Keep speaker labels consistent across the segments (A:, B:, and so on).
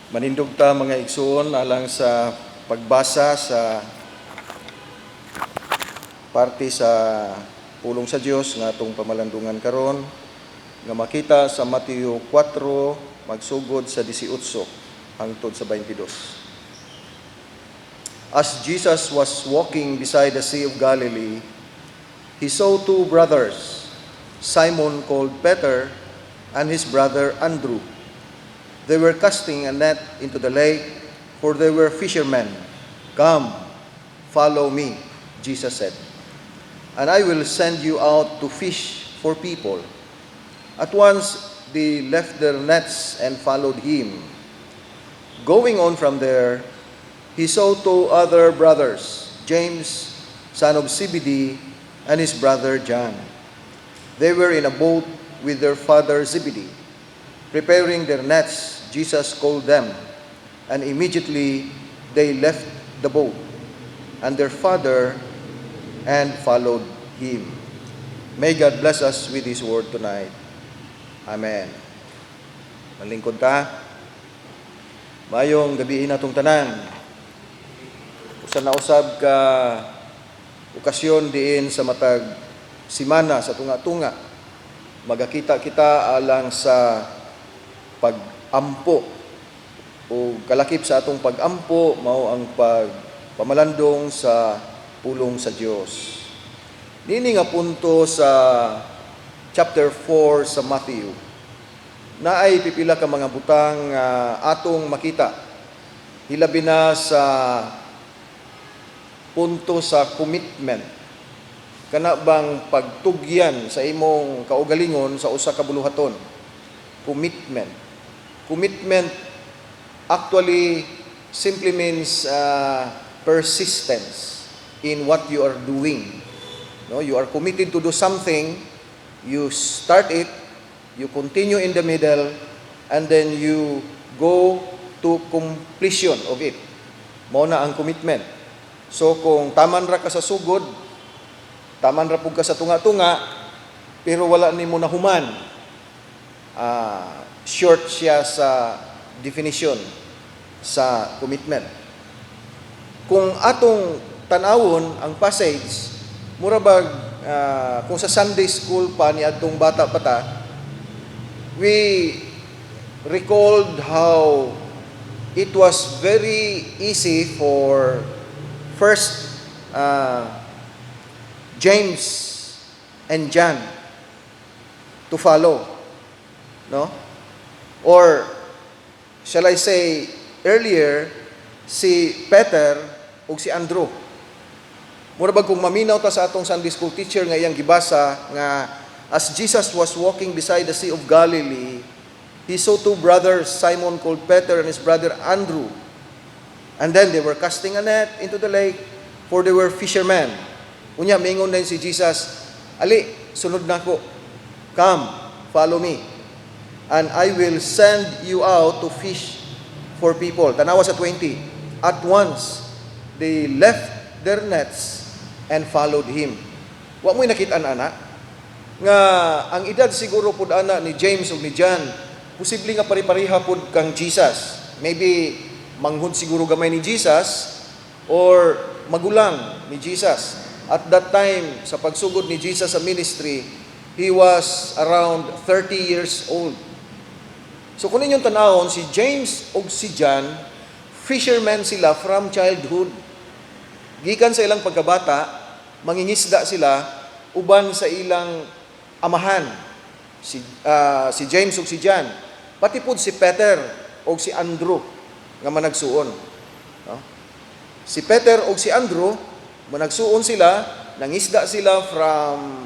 A: Manindog ta mga igsoon alang sa pagbasa sa parte sa pulong sa Dios nga atong pamalandungan karon nga makita sa Mateo 4 magsugod sa 18 hangtod sa 22. As Jesus was walking beside the Sea of Galilee, he saw two brothers, Simon called Peter and his brother Andrew. They were casting a net into the lake, for they were fishermen. "Come, follow me," Jesus said, "and I will send you out to fish for people." At once they left their nets and followed him. Going on from there, he saw two other brothers, James, son of Zebedee, and his brother John. They were in a boat with their father Zebedee, preparing their nets. Jesus called them, and immediately they left the boat and their father and followed him. May God bless us with His word tonight. Amen. Malingkod ta. Mayong gabi natong tanan. Usa na usab ka okasyon diin sa matag simana sa tunga-tunga. Magakita kita alang sa pag-ampo o kalakip sa atong pag-ampo mao ang pagpamalandong sa pulong sa Dios. Nini nga punto sa chapter 4 sa Matthew naay pipila ka mga butang atong makita. Hilabi na sa punto sa commitment. Kana bang pagtugyan sa imong kaugalingon sa usa ka buluhaton? Commitment. Commitment actually simply means persistence in what you are doing. No, you are committed to do something, you start it, you continue in the middle, and then you go to completion of it. Mao na ang commitment. So kung taman ra ka sa sugod, taman ra pug ka sa tunga-tunga, pero wala nimo nahuman, short siya sa definition sa commitment. Kung atong tanawon ang passage, mura bag kung sa Sunday school pa ni atong bata pa ta, we recalled how it was very easy for first James and John to follow, no? Or shall I say earlier, si Peter ug si Andrew. Mura bag kung maminaw ta sa atong Sunday school teacher nga iyang gibasa nga as Jesus was walking beside the Sea of Galilee, he saw two brothers, Simon called Peter and his brother Andrew. And then they were casting a net into the lake, for they were fishermen. Unya mingon din si Jesus, "Ali, sunod nako. Come, follow me, and I will send you out to fish for people." Tanawa sa 20. At once, they left their nets and followed him. Wa mo'y nakita ana nga ang edad siguro pud ana ni James ug ni John, posible nga pari-pareha pud kang Jesus. Maybe manghud siguro gamay ni Jesus or magulang ni Jesus. At that time, sa pagsugod ni Jesus sa ministry, he was around 30 years old. So kung ninyong tanawon, si James o si John, fishermen sila from childhood. Gikan sa ilang pagkabata, mangingisda sila, uban sa ilang amahan. Si James o si John. Pati po si Peter o si Andrew nga managsuon. No? Si Peter o si Andrew, managsuon sila, nangisda sila from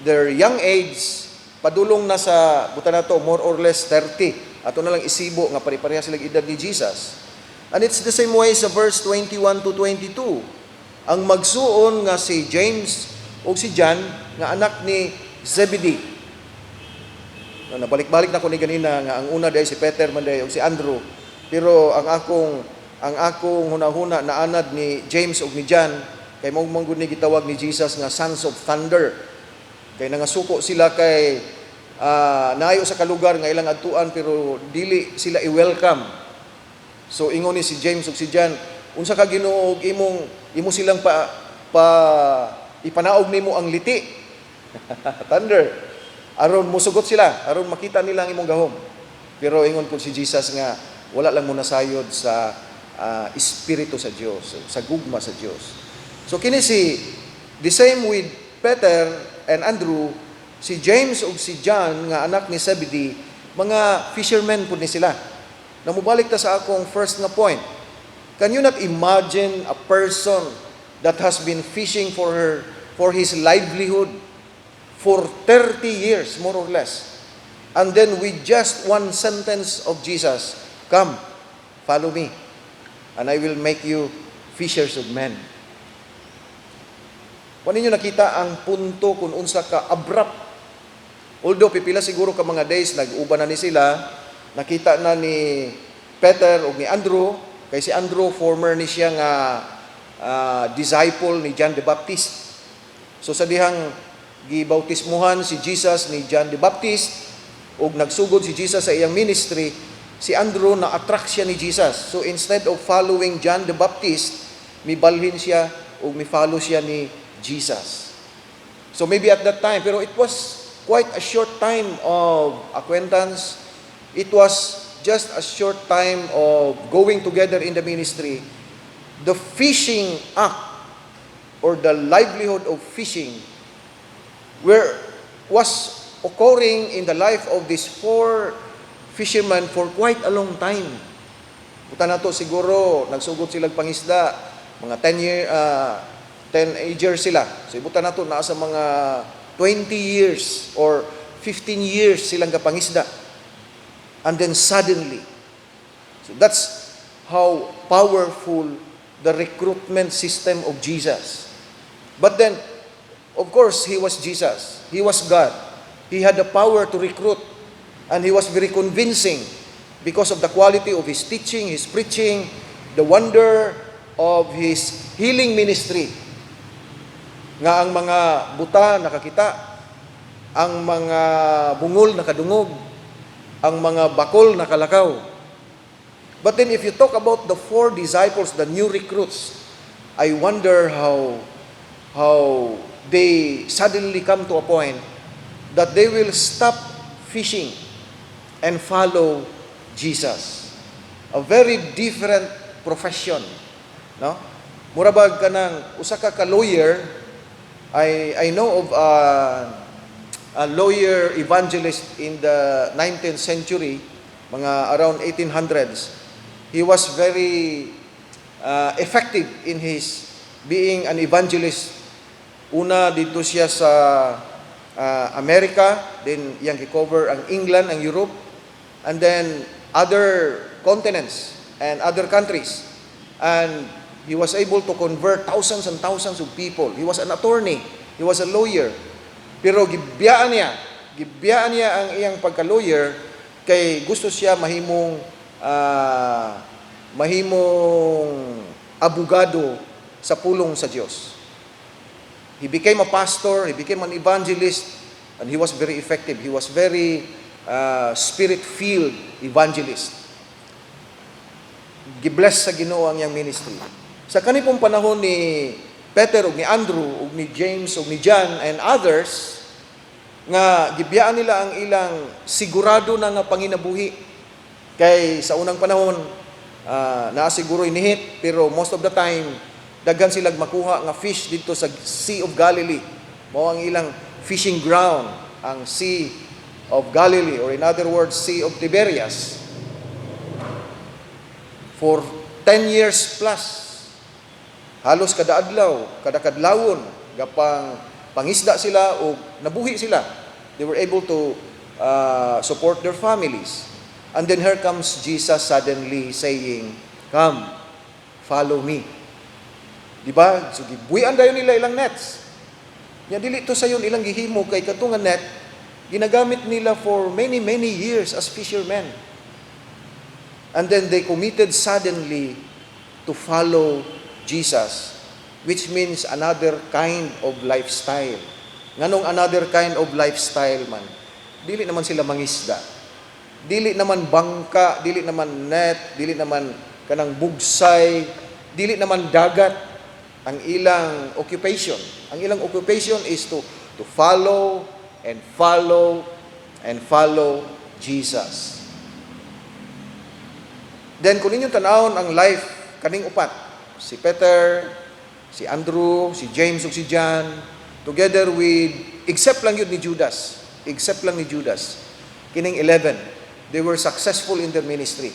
A: their young age, padulong na sa, buta na to, more or less 30. Ato na lang isibo nga pare-pareha sila edad ni Jesus. And it's the same way sa verse 21 to 22. Ang magsuon nga si James o si John, nga anak ni Zebedee. Nabalik-balik na ko ni ganina nga ang una day si Peter man day o si Andrew. Pero ang akong hunahuna na anad ni James o ni John, kay mong manggod ni gitawag ni Jesus nga sons of thunder. Kay nangasuko sila kay naayo sa kalugar nga ilang adtuan pero dili sila i-welcome So ingon ni si James ug si John, unsa ka Ginoo imo silang pa ipanaog nimo ang liti. Thunder. Aron musugot sila, aron makita nila ang imong gahom. Pero ingon po si Jesus nga wala lang mo nasayod sa espiritu sa Dios, sa gugma sa Dios. So kini the same with Peter and Andrew, si James ug si John nga anak ni Zebedee, mga fishermen pud ni sila. Namubalik ta sa akong first na point. Can you not imagine a person that has been fishing for his livelihood for 30 years more or less, and then with just one sentence of Jesus, "Come, follow me, and I will make you fishers of men." Kung ninyo nakita ang punto kung unsa ka abrupt. Although pipila siguro ka mga days nag-uban na ni sila, nakita na ni Peter o ni Andrew, kay si Andrew former ni siya nga disciple ni John the Baptist. So sa dihang gibautismuhan si Jesus ni John the Baptist ug nagsugod si Jesus sa iyang ministry, si Andrew na-attract siya ni Jesus. So instead of following John the Baptist, mibalhin siya ug mi-follow siya ni Jesus. So maybe at that time, pero it was quite a short time of acquaintance. It was just a short time of going together in the ministry. The fishing act or the livelihood of fishing was occurring in the life of these 4 fishermen for quite a long time. Puta na to siguro, nagsugod silang pangisda, mga 10 years sila. So ibutan na to, nasa mga 20 years or 15 years silang kapangisda. And then suddenly, so that's how powerful the recruitment system of Jesus. But then, of course, He was Jesus. He was God. He had the power to recruit. And He was very convincing because of the quality of His teaching, His preaching, the wonder of His healing ministry. Nga ang mga buta nakakita, ang mga bungol nakadungog, ang mga bakol nakalakaw. But then if you talk about the 4 disciples, the new recruits, I wonder how they suddenly come to a point that they will stop fishing and follow Jesus. A very different profession, no? Murabag ka ng usa ka lawyer. I know of a lawyer evangelist in the 19th century, mga around 1800s. He was very effective in his being an evangelist. Una dito siya sa America, then iyang i-cover ang England, ang Europe, and then other continents and other countries. And he was able to convert thousands and thousands of people. He was an attorney. He was a lawyer. Pero gibiyaan niya ang iyang pagka-lawyer kay gusto siya mahimong abogado sa pulong sa Diyos. He became a pastor, he became an evangelist, and he was very effective. He was very spirit-filled evangelist. Gibless sa Ginoo ang iyang ministry. Sa kanipong panahon ni Peter ug ni Andrew ug ni James ug ni John and others, nga gibiyaan nila ang ilang sigurado na nga panginabuhi. Kay sa unang panahon, naa siguro inihit, pero most of the time, daghan silang makuha nga fish dito sa Sea of Galilee. Mao ang ilang fishing ground, ang Sea of Galilee, or in other words, Sea of Tiberias. For 10 years plus, halos kada adlaw, kada kadlawon, gapang pangisda sila o nabuhi sila. They were able to support their families. And then here comes Jesus suddenly saying, "Come, follow me." Diba? So gibuhian dayon nila ilang nets. Nya dili to sayon ilang gihimo kay katungan net ginagamit nila for many years as fishermen. And then they committed suddenly to follow Jesus, which means another kind of lifestyle. Nganong another kind of lifestyle man? Dili naman sila mangisda. Dili naman bangka, dili naman net, dili naman kanang bugsay, dili naman dagat ang ilang occupation. Ang ilang occupation is to follow and follow and follow Jesus. Then kung ninyong tanawon ang life kaning upat, si Peter, si Andrew, si James ug si John, together with except lang ni Judas, kining 11, they were successful in their ministry.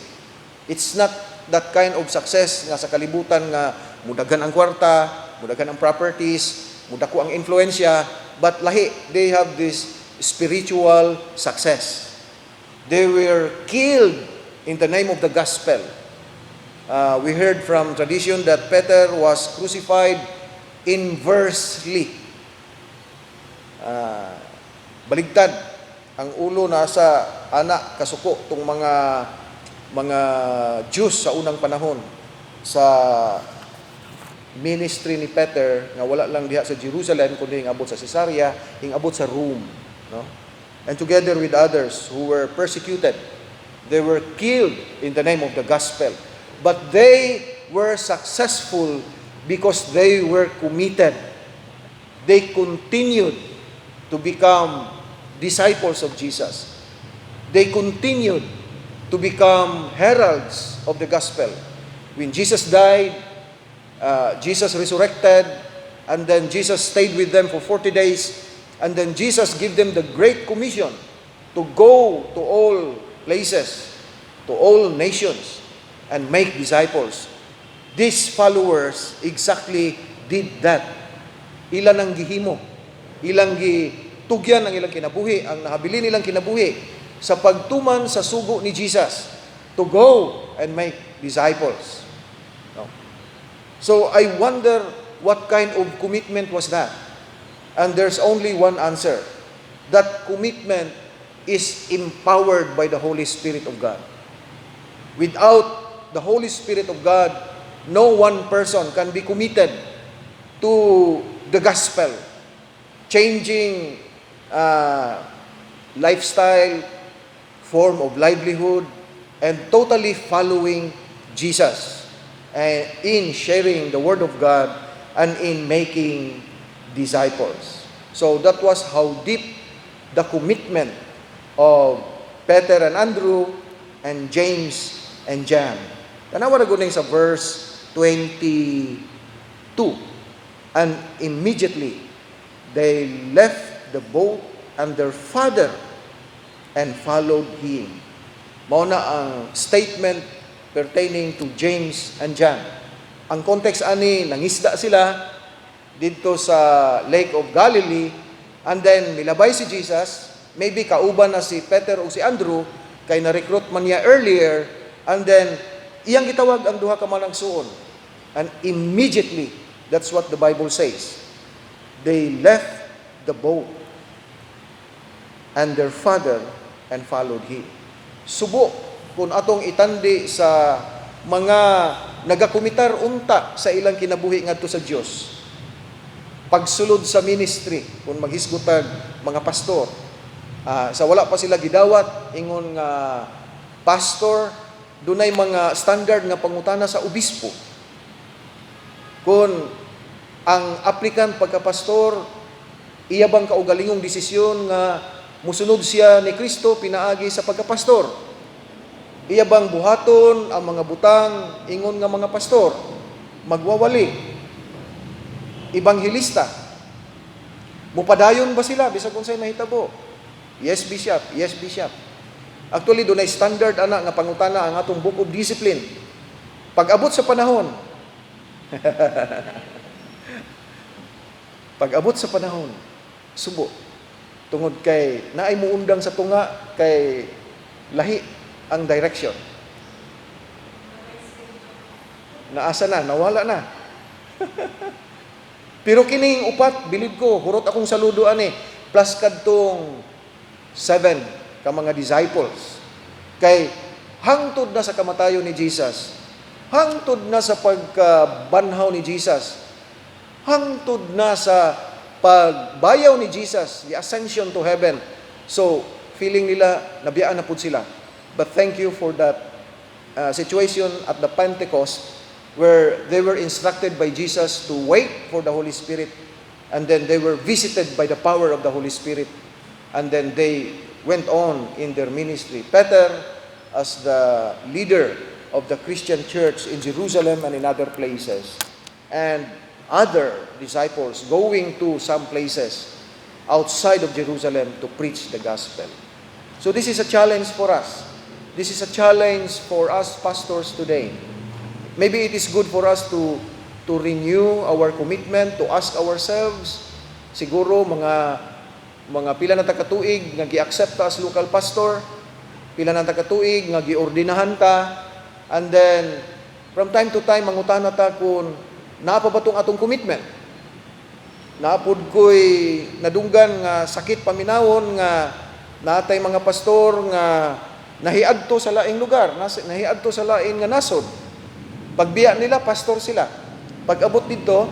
A: It's not that kind of success nga sa kalibutan nga mudagan ang kwarta, mudagan ang properties, mudako ang influensya, but lahi, they have this spiritual success. They were killed in the name of the gospel. We heard from tradition that Peter was crucified inversely. Baligtad ang ulo nasa anak kasuko tong mga Jews sa unang panahon sa ministry ni Peter nga wala lang diha sa Jerusalem kundi ingabot sa Caesarea, ingabot sa Rome, no? And together with others who were persecuted, they were killed in the name of the gospel. But they were successful because they were committed. They continued to become disciples of Jesus. They continued to become heralds of the gospel. When Jesus died, Jesus resurrected, and then Jesus stayed with them for 40 days, and then Jesus gave them the Great Commission to go to all places, to all nations, and make disciples. These followers exactly did that. Ilan ang gihimo, ilang gitugyan ang ilang kinabuhi, ang nahabilin nilang kinabuhi sa pagtuman sa sugo ni Jesus to go and make disciples. No? So I wonder what kind of commitment was that? And there's only one answer. That commitment is empowered by the Holy Spirit of God. Without the Holy Spirit of God, no one person can be committed to the gospel, changing lifestyle, form of livelihood, and totally following Jesus, and in sharing the Word of God and in making disciples. So that was how deep the commitment of Peter and Andrew and James and John. Tanawa na guning sa verse 22. And immediately they left the boat and their father and followed him. Mao na ang statement pertaining to James and John. Ang context ani, nangisda sila dito sa Lake of Galilee, and then milabay si Jesus, maybe kauban na si Peter o si Andrew, kay na-recruit man niya earlier, and then iyang gitawag ang duha ka managsuon. And immediately, that's what the Bible says, they left the boat and their father and followed him. Subo kung atong itandi sa mga nagakumitar unta sa ilang kinabuhi ngadto sa Dios. Pagsulod sa ministry, kung maghisgutag mga pastor, sa wala pa sila gidawat, ingon nga pastor, dunay mga standard nga pangutana sa obispo. Kung ang applicant pagka-pastor, iya bang kaugalingong desisyon nga musunod siya ni Kristo pinaagi sa pagka-pastor? Iya bang buhaton ang mga butang ingon nga mga pastor? Magwawali? Ibanghilista? Mupadayon ba sila bisag unsay mahitabo? Yes, bishop. Yes, bishop. Actually, dunay standard ana nga pangutana ang atong book of discipline. Pag-abot sa panahon, pag-abot sa panahon, subo. Tungod kay naay muundang sa tunga kay lahi ang direction. Naasa na, nawala na. Pero kining upat, bilib ko, hurot akong saludo ani, plus kadtong 7 ka mga disciples. Kay hangtod na sa kamatayon ni Jesus, hangtod na sa pagkabanhaw ni Jesus, hangtod na sa pagbayaw ni Jesus, the ascension to heaven. So, feeling nila, nabiyaan na po sila. But thank you for that situation at the Pentecost where they were instructed by Jesus to wait for the Holy Spirit, and then they were visited by the power of the Holy Spirit, and then they went on in their ministry. Peter, as the leader of the Christian church in Jerusalem and in other places, and other disciples going to some places outside of Jerusalem to preach the gospel. So this is a challenge for us. This is a challenge for us pastors today. Maybe it is good for us to renew our commitment, to ask ourselves, siguro mga pila na takatuig nga gi-accept ta as local pastor, pila na takatuig nga giordinahan ta, and then from time to time mangutana ta kung naa pa ba tong atong commitment. Naapod ko'y nadunggan nga sakit paminawon nga natay mga pastor nga nahiadto sa laing lugar, nahiadto sa laing nga nasod. Pagbiya nila, pastor sila. Pag abot dito,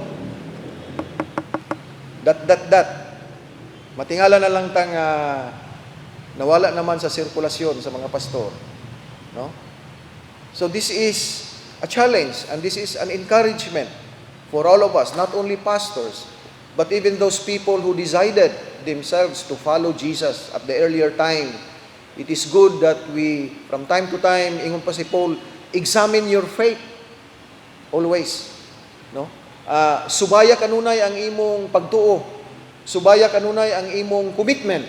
A: matingala na lang tang nawala naman sa sirkulasyon sa mga pastor. No? So this is a challenge, and this is an encouragement for all of us, not only pastors, but even those people who decided themselves to follow Jesus at the earlier time. It is good that we, from time to time, ingon pa si Paul, examine your faith always. No? Subaya kanunay ang imong pagtuo. Subaya kanunay ang imong commitment.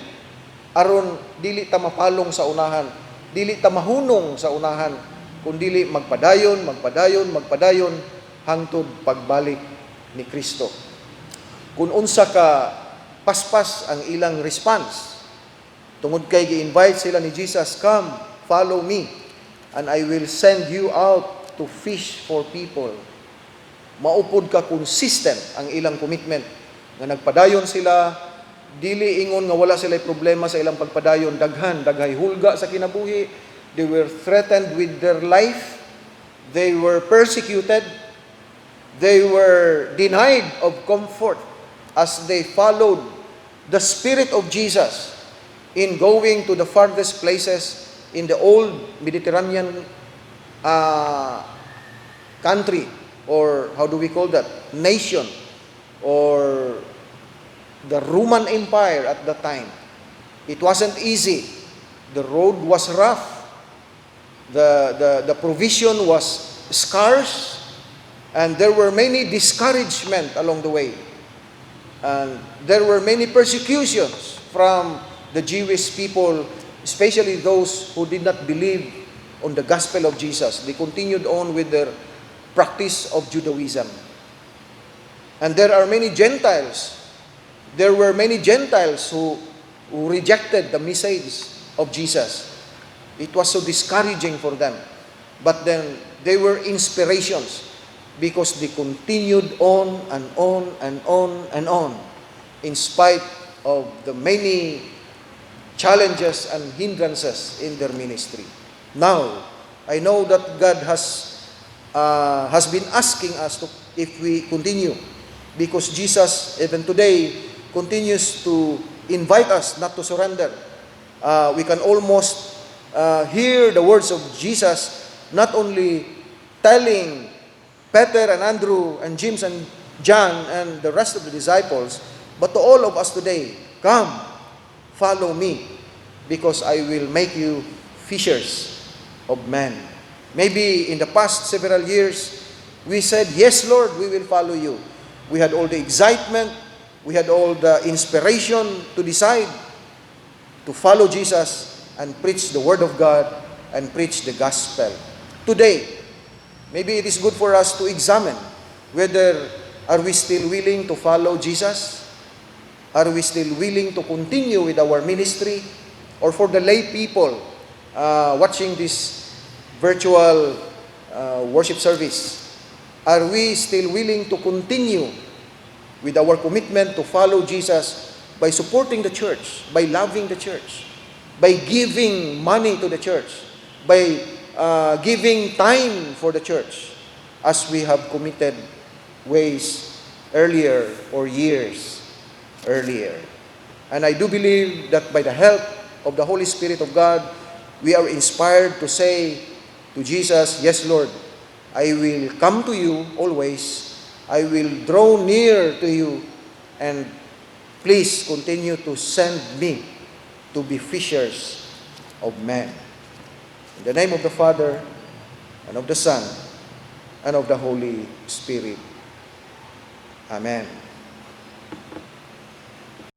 A: Aron dili ta mapalong sa unahan, dili ta mahunong sa unahan, kundi magpadayon hangtod pagbalik ni Kristo. Kung unsa ka paspas ang ilang response, tungod kay gi-invite sila ni Jesus, "Come, follow me, and I will send you out to fish for people." Maupod ka consistent ang ilang commitment. Nga nagpadayon sila, dili ingon nga wala sila problema sa ilang pagpadayon, daghay hulga sa kinabuhi. They were threatened with their life. They were persecuted. They were denied of comfort as they followed the Spirit of Jesus in going to the farthest places in the old Mediterranean country, or how do we call that? Nation, or the Roman Empire at that time. It wasn't easy. The road was rough. The provision was scarce, and there were many discouragement along the way. And there were many persecutions from the Jewish people, especially those who did not believe on the gospel of Jesus. They continued on with their practice of Judaism. And there are many Gentiles. There were many Gentiles who rejected the message of Jesus. It was so discouraging for them. But then they were inspirations because they continued on and on and on and on in spite of the many challenges and hindrances in their ministry. Now, I know that God has been asking us to, if we continue, because Jesus even today continues to invite us not to surrender. We can almost hear the words of Jesus not only telling Peter and Andrew and James and John and the rest of the disciples, but to all of us today, "Come, follow me, because I will make you fishers of men." Maybe in the past several years, we said, "Yes, Lord, we will follow you." We had all the excitement, we had all the inspiration to decide to follow Jesus and preach the Word of God and preach the gospel. Today, maybe it is good for us to examine whether are we still willing to follow Jesus? Are we still willing to continue with our ministry? Or for the lay people watching this virtual worship service, are we still willing to continue with our commitment to follow Jesus by supporting the church, by loving the church, by giving money to the church, by giving time for the church, as we have committed ways earlier or years earlier? And I do believe that by the help of the Holy Spirit of God, we are inspired to say to to Jesus, "Yes, Lord, I will come to you always. I will draw near to you, and please continue to send me to be fishers of men." In the name of the Father, and of the Son, and of the Holy Spirit. Amen.